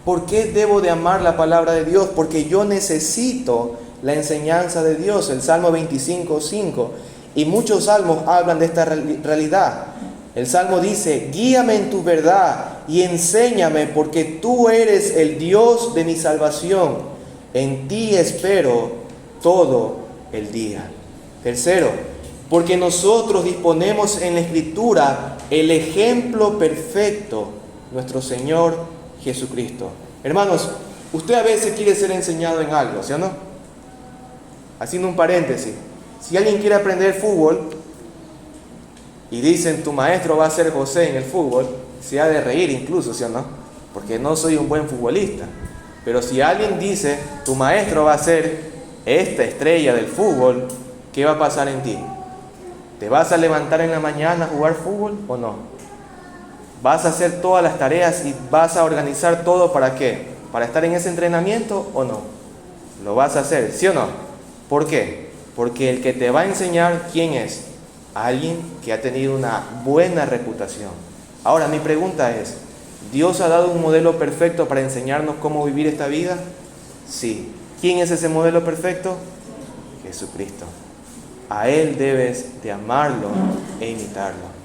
¿Por qué debo de amar la palabra de Dios? Porque yo necesito la enseñanza de Dios. El Salmo 25:5 y muchos salmos hablan de esta realidad. El Salmo dice: guíame en tu verdad y enséñame, porque tú eres el Dios de mi salvación. En ti espero todo el día. Tercero, porque nosotros disponemos en la Escritura el ejemplo perfecto, nuestro Señor Jesucristo. Hermanos, usted a veces quiere ser enseñado en algo, ¿sí o no? Haciendo un paréntesis, si alguien quiere aprender fútbol y dicen tu maestro va a ser José en el fútbol, se ha de reír incluso, ¿sí o no? Porque no soy un buen futbolista. Pero si alguien dice tu maestro va a ser esta estrella del fútbol, ¿qué va a pasar en ti? ¿Te vas a levantar en la mañana a jugar fútbol o no? ¿Vas a hacer todas las tareas y vas a organizar todo para qué? ¿Para estar en ese entrenamiento o no? Lo vas a hacer, ¿sí o no? ¿Por qué? Porque el que te va a enseñar, ¿quién es? Alguien que ha tenido una buena reputación. Ahora, mi pregunta es, ¿Dios ha dado un modelo perfecto para enseñarnos cómo vivir esta vida? Sí. ¿Quién es ese modelo perfecto? Jesucristo. A Él debes de amarlo e imitarlo.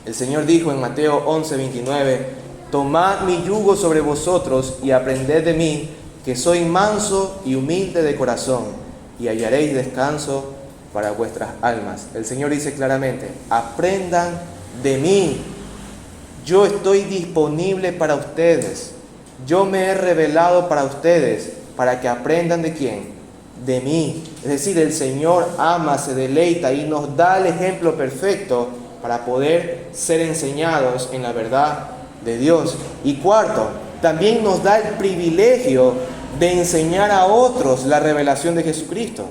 El Señor dijo en Mateo 11:29: tomad mi yugo sobre vosotros y aprended de mí, que soy manso y humilde de corazón, y hallaréis descanso para vuestras almas. El Señor dice claramente: aprendan de mí. Yo estoy disponible para ustedes. Yo me he revelado para ustedes, para que aprendan ¿de quién? De mí. Es decir, el Señor ama, se deleita y nos da el ejemplo perfecto para poder ser enseñados en la verdad de Dios. Y cuarto, también nos da el privilegio de enseñar a otros la revelación de Jesucristo.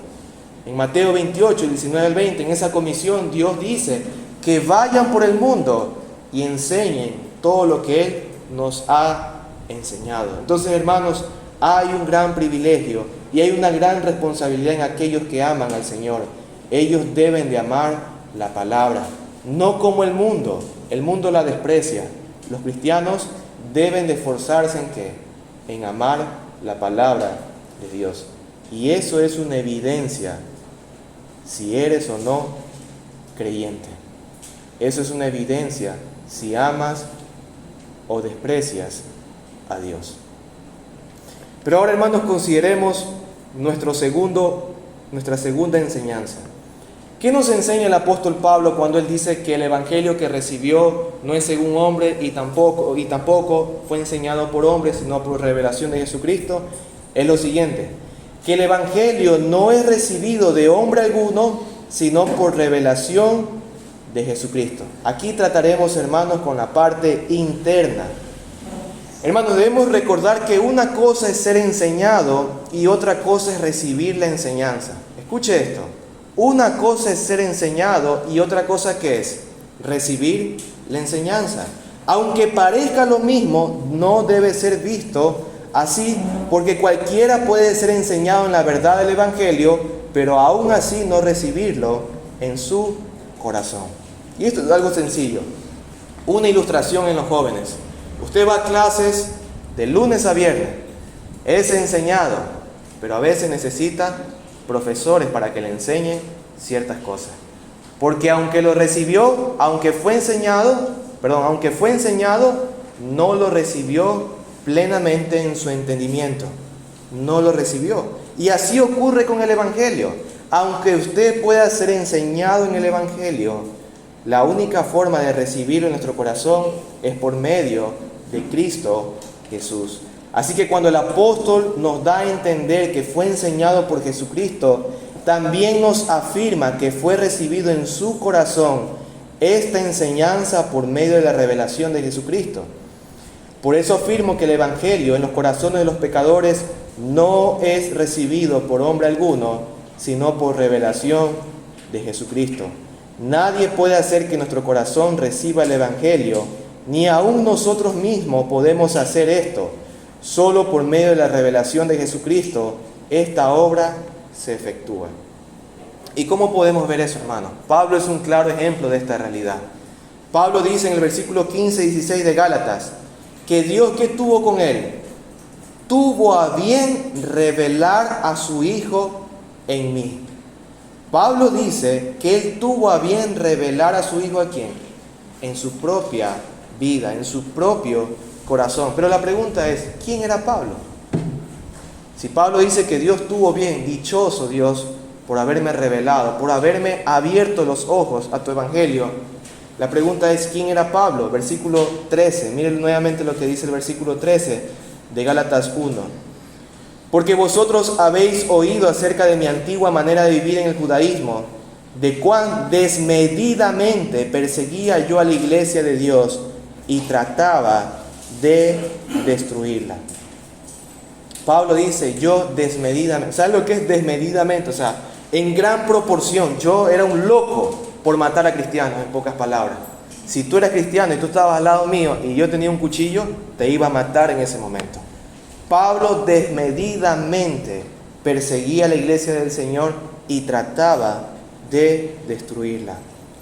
En Mateo 28, 19 al 20, en esa comisión Dios dice que vayan por el mundo y enseñen todo lo que Él nos ha enseñado. Entonces, hermanos, hay un gran privilegio y hay una gran responsabilidad en aquellos que aman al Señor. Ellos deben de amar la palabra, no como el mundo. El mundo la desprecia. Los cristianos deben de esforzarse ¿en qué? En amar la palabra de Dios. Y eso es una evidencia si eres o no creyente. Eso es una evidencia si amas o desprecias a Dios. Pero ahora, hermanos, consideremos nuestro segundo nuestra segunda enseñanza. ¿Qué nos enseña el apóstol Pablo cuando él dice que el evangelio que recibió no es según hombre y tampoco fue enseñado por hombres, sino por revelación de Jesucristo? Es lo siguiente: que el evangelio no es recibido de hombre alguno, sino por revelación de Jesucristo. Aquí trataremos, hermanos, con la parte interna. Hermanos, debemos recordar que una cosa es ser enseñado y otra cosa es recibir la enseñanza. Escuche esto: una cosa es ser enseñado y otra cosa, ¿qué es? Recibir la enseñanza. Aunque parezca lo mismo, no debe ser visto así, porque cualquiera puede ser enseñado en la verdad del evangelio, pero aún así no recibirlo en su corazón. Y esto es algo sencillo. Una ilustración en los jóvenes. Usted va a clases de lunes a viernes, es enseñado, pero a veces necesita profesores para que le enseñen ciertas cosas. Porque aunque lo recibió, aunque fue enseñado, no lo recibió plenamente en su entendimiento. No lo recibió. Y así ocurre con el evangelio. Aunque usted pueda ser enseñado en el evangelio, la única forma de recibirlo en nuestro corazón es por medio de Cristo Jesús. Así que cuando el apóstol nos da a entender que fue enseñado por Jesucristo, también nos afirma que fue recibido en su corazón esta enseñanza por medio de la revelación de Jesucristo. Por eso afirmo que el evangelio en los corazones de los pecadores no es recibido por hombre alguno, sino por revelación de Jesucristo. Nadie puede hacer que nuestro corazón reciba el evangelio, ni aún nosotros mismos podemos hacer esto. Solo por medio de la revelación de Jesucristo, esta obra se efectúa. ¿Y cómo podemos ver eso, hermano? Pablo es un claro ejemplo de esta realidad. Pablo dice en el versículo 15 y 16 de Gálatas, que Dios, ¿qué tuvo con él? Tuvo a bien revelar a su Hijo en mí. Pablo dice que él tuvo a bien revelar a su Hijo, ¿a quién? En su propia vida, en su propio corazón. Pero la pregunta es, ¿quién era Pablo? Si Pablo dice que Dios tuvo bien, dichoso Dios por haberme revelado, por haberme abierto los ojos a tu evangelio, la pregunta es, ¿quién era Pablo? Versículo 13, miren nuevamente lo que dice el versículo 13 de Gálatas 1. Porque vosotros habéis oído acerca de mi antigua manera de vivir en el judaísmo, de cuán desmedidamente perseguía yo a la iglesia de Dios y trataba de destruirla. Pablo dice, yo desmedidamente. ¿Sabes lo que es desmedidamente? O sea, en gran proporción. Yo era un loco por matar a cristianos, en pocas palabras. Si tú eras cristiano y tú estabas al lado mío y yo tenía un cuchillo, te iba a matar en ese momento. Pablo desmedidamente perseguía a la iglesia del Señor y trataba de destruirla.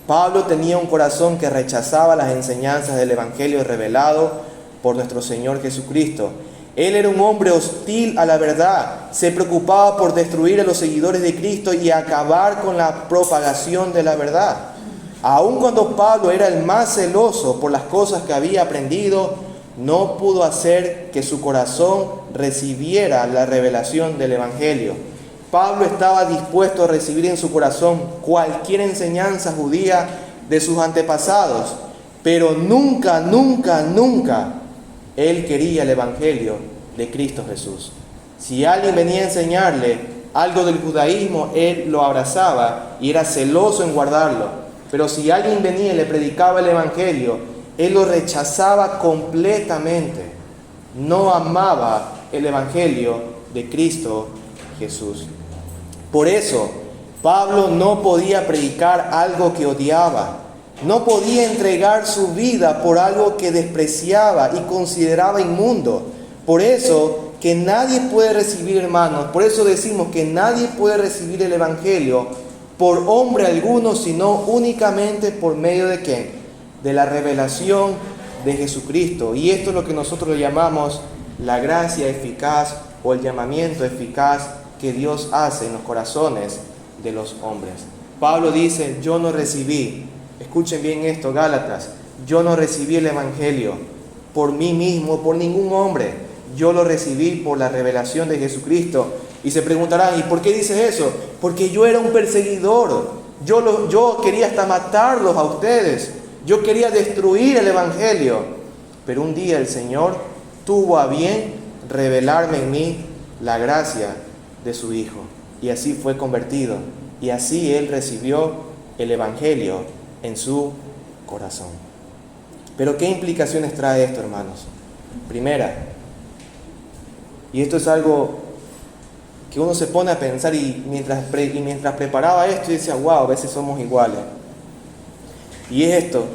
Pablo tenía un corazón que rechazaba las enseñanzas del evangelio revelado por nuestro Señor Jesucristo. Él era un hombre hostil a la verdad, se preocupaba por destruir a los seguidores de Cristo y acabar con la propagación de la verdad. Aun cuando Pablo era el más celoso por las cosas que había aprendido, no pudo hacer que su corazón recibiera la revelación del evangelio. Pablo estaba dispuesto a recibir en su corazón cualquier enseñanza judía de sus antepasados, pero nunca él quería el evangelio de Cristo Jesús. Si alguien venía a enseñarle algo del judaísmo, él lo abrazaba y era celoso en guardarlo. Pero si alguien venía y le predicaba el evangelio, él lo rechazaba completamente. No amaba el evangelio de Cristo Jesús. Por eso, Pablo no podía predicar algo que odiaba. No podía entregar su vida por algo que despreciaba y consideraba inmundo. Por eso que nadie puede recibir, hermanos, por eso decimos que nadie puede recibir el evangelio por hombre alguno, sino únicamente por medio de ¿quién? De la revelación de Jesucristo. Y esto es lo que nosotros le llamamos la gracia eficaz o el llamamiento eficaz que Dios hace en los corazones de los hombres. Pablo dice, yo no recibí, escuchen bien esto, Gálatas, yo no recibí el evangelio por mí mismo, por ningún hombre. Yo lo recibí por la revelación de Jesucristo. Y se preguntarán, ¿y por qué dices eso? Porque yo era un perseguidor. Yo quería hasta matarlos a ustedes. Yo quería destruir el Evangelio. Pero un día el Señor tuvo a bien revelarme en mí la gracia de su Hijo. Y así fue convertido. Y así Él recibió el Evangelio en su corazón. Pero ¿qué implicaciones trae esto, hermanos? Primera, y esto es algo que uno se pone a pensar y mientras preparaba esto, y decía, wow, a veces somos iguales. Y es esto,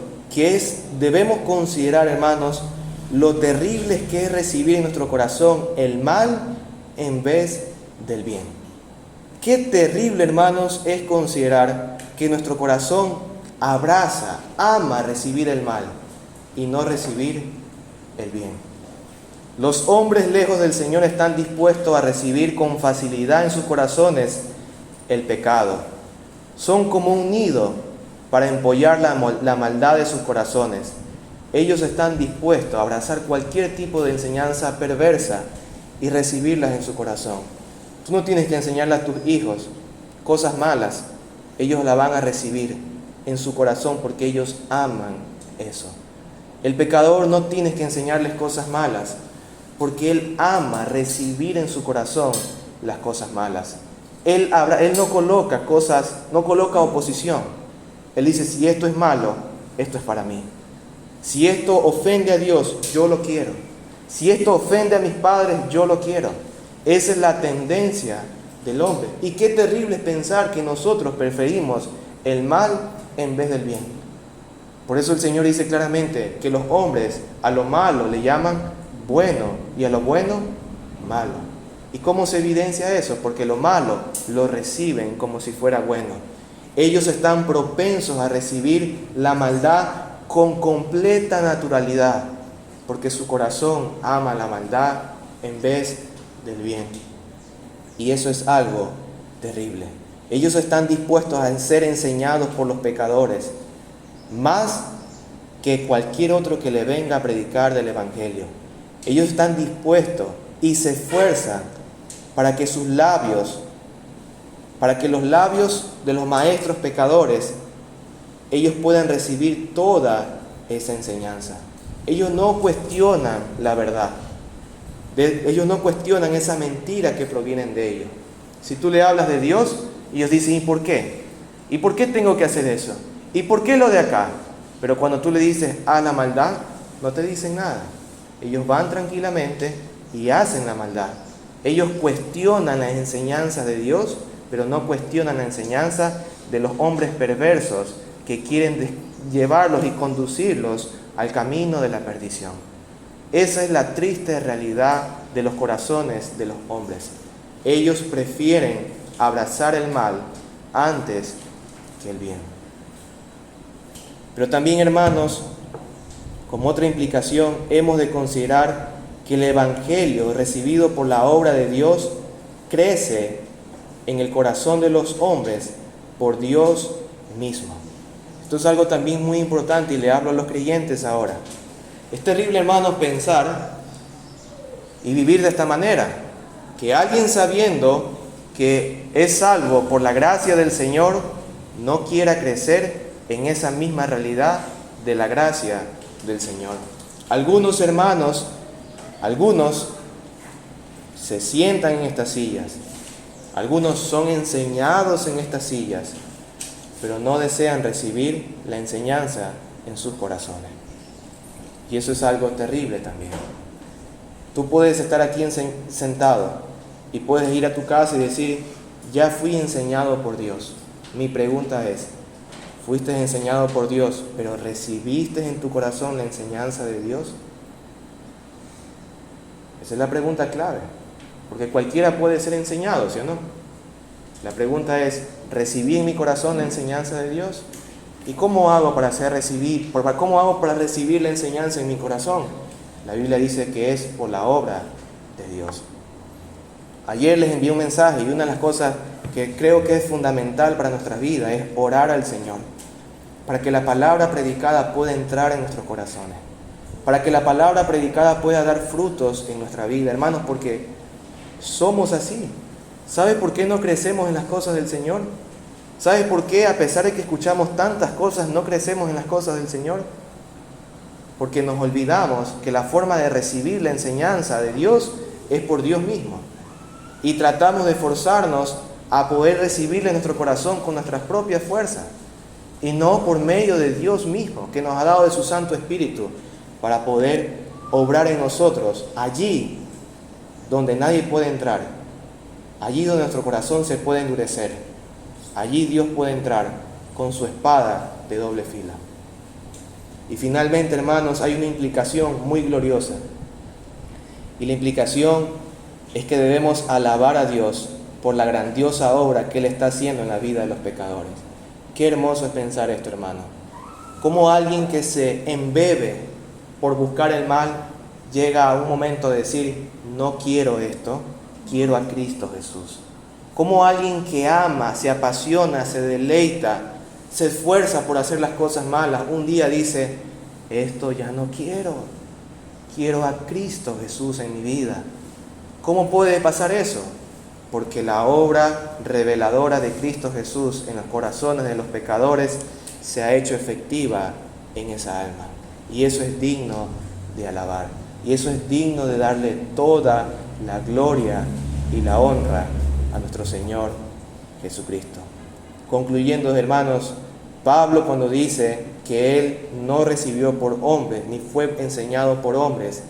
debemos considerar, hermanos, lo terrible que es recibir en nuestro corazón el mal en vez del bien. Qué terrible, hermanos, es considerar que nuestro corazón abraza, ama recibir el mal y no recibir el bien. Los hombres lejos del Señor están dispuestos a recibir con facilidad en sus corazones el pecado. Son como un nido para empollar la maldad de sus corazones. Ellos están dispuestos a abrazar cualquier tipo de enseñanza perversa y recibirlas en su corazón. Tú no tienes que enseñarle a tus hijos cosas malas. Ellos la van a recibir en su corazón porque ellos aman eso. El pecador no tienes que enseñarles cosas malas porque él ama recibir en su corazón las cosas malas. Él no coloca oposición. Él dice, si esto es malo, esto es para mí. Si esto ofende a Dios, yo lo quiero. Si esto ofende a mis padres, yo lo quiero. Esa es la tendencia del hombre. Y qué terrible es pensar que nosotros preferimos el mal en vez del bien. Por eso el Señor dice claramente que los hombres a lo malo le llaman bueno y a lo bueno, malo. ¿Y cómo se evidencia eso? Porque lo malo lo reciben como si fuera bueno. Ellos están propensos a recibir la maldad con completa naturalidad, porque su corazón ama la maldad en vez del bien. Y eso es algo terrible. Ellos están dispuestos a ser enseñados por los pecadores, más que cualquier otro que le venga a predicar del Evangelio. Ellos están dispuestos y se esfuerzan para que los labios de los maestros pecadores, ellos puedan recibir toda esa enseñanza. Ellos no cuestionan la verdad. Ellos no cuestionan esa mentira que provienen de ellos. Si tú le hablas de Dios, ellos dicen, ¿y por qué? ¿Y por qué tengo que hacer eso? ¿Y por qué lo de acá? Pero cuando tú le dices, haz la maldad, no te dicen nada. Ellos van tranquilamente y hacen la maldad. Ellos cuestionan las enseñanzas de Dios, pero no cuestionan la enseñanza de los hombres perversos que quieren llevarlos y conducirlos al camino de la perdición. Esa es la triste realidad de los corazones de los hombres. Ellos prefieren abrazar el mal antes que el bien. Pero también, hermanos, como otra implicación, hemos de considerar que el Evangelio recibido por la obra de Dios crece en el corazón de los hombres por Dios mismo. Esto es algo también muy importante y le hablo a los creyentes ahora. Es terrible, hermanos, pensar y vivir de esta manera, que alguien sabiendo que es salvo por la gracia del Señor no quiera crecer en esa misma realidad de la gracia del Señor. Algunos hermanos, se sientan en estas sillas, algunos son enseñados en estas sillas, pero no desean recibir la enseñanza en sus corazones. Y eso es algo terrible también. Tú puedes estar aquí sentado y puedes ir a tu casa y decir, ya fui enseñado por Dios. Mi pregunta es, ¿fuiste enseñado por Dios, pero recibiste en tu corazón la enseñanza de Dios? Esa es la pregunta clave, porque cualquiera puede ser enseñado, ¿sí o no? La pregunta es, ¿recibí en mi corazón la enseñanza de Dios? ¿Y cómo hago para recibir la enseñanza en mi corazón? La Biblia dice que es por la obra de Dios. Ayer les envié un mensaje y una de las cosas que creo que es fundamental para nuestra vida es orar al Señor, para que la palabra predicada pueda entrar en nuestros corazones, para que la palabra predicada pueda dar frutos en nuestra vida, hermanos, porque somos así. ¿Sabe por qué no crecemos en las cosas del Señor? ¿Sabe por qué, a pesar de que escuchamos tantas cosas, no crecemos en las cosas del Señor? Porque nos olvidamos que la forma de recibir la enseñanza de Dios es por Dios mismo. Y tratamos de forzarnos a poder recibirla en nuestro corazón con nuestras propias fuerzas. Y no por medio de Dios mismo, que nos ha dado de su Santo Espíritu, para poder obrar en nosotros, allí donde nadie puede entrar, allí donde nuestro corazón se puede endurecer, allí Dios puede entrar con su espada de doble fila. Y finalmente, hermanos, hay una implicación muy gloriosa. Y la implicación es que debemos alabar a Dios por la grandiosa obra que Él está haciendo en la vida de los pecadores. Qué hermoso es pensar esto, hermano. Cómo alguien que se embebe por buscar el mal llega a un momento de decir: no quiero esto, quiero a Cristo Jesús. Cómo alguien que ama, se apasiona, se deleita, se esfuerza por hacer las cosas malas, un día dice: esto ya no quiero, quiero a Cristo Jesús en mi vida. ¿Cómo puede pasar eso? Porque la obra reveladora de Cristo Jesús en los corazones de los pecadores se ha hecho efectiva en esa alma. Y eso es digno de alabar. Y eso es digno de darle toda la gloria y la honra a nuestro Señor Jesucristo. Concluyendo, hermanos, Pablo, cuando dice que él no recibió por hombres, ni fue enseñado por hombres,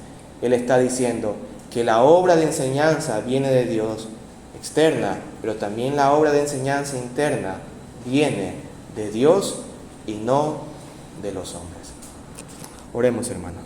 él está diciendo que la obra de enseñanza viene de Dios, externa, pero también la obra de enseñanza interna viene de Dios y no de los hombres. Oremos, hermano.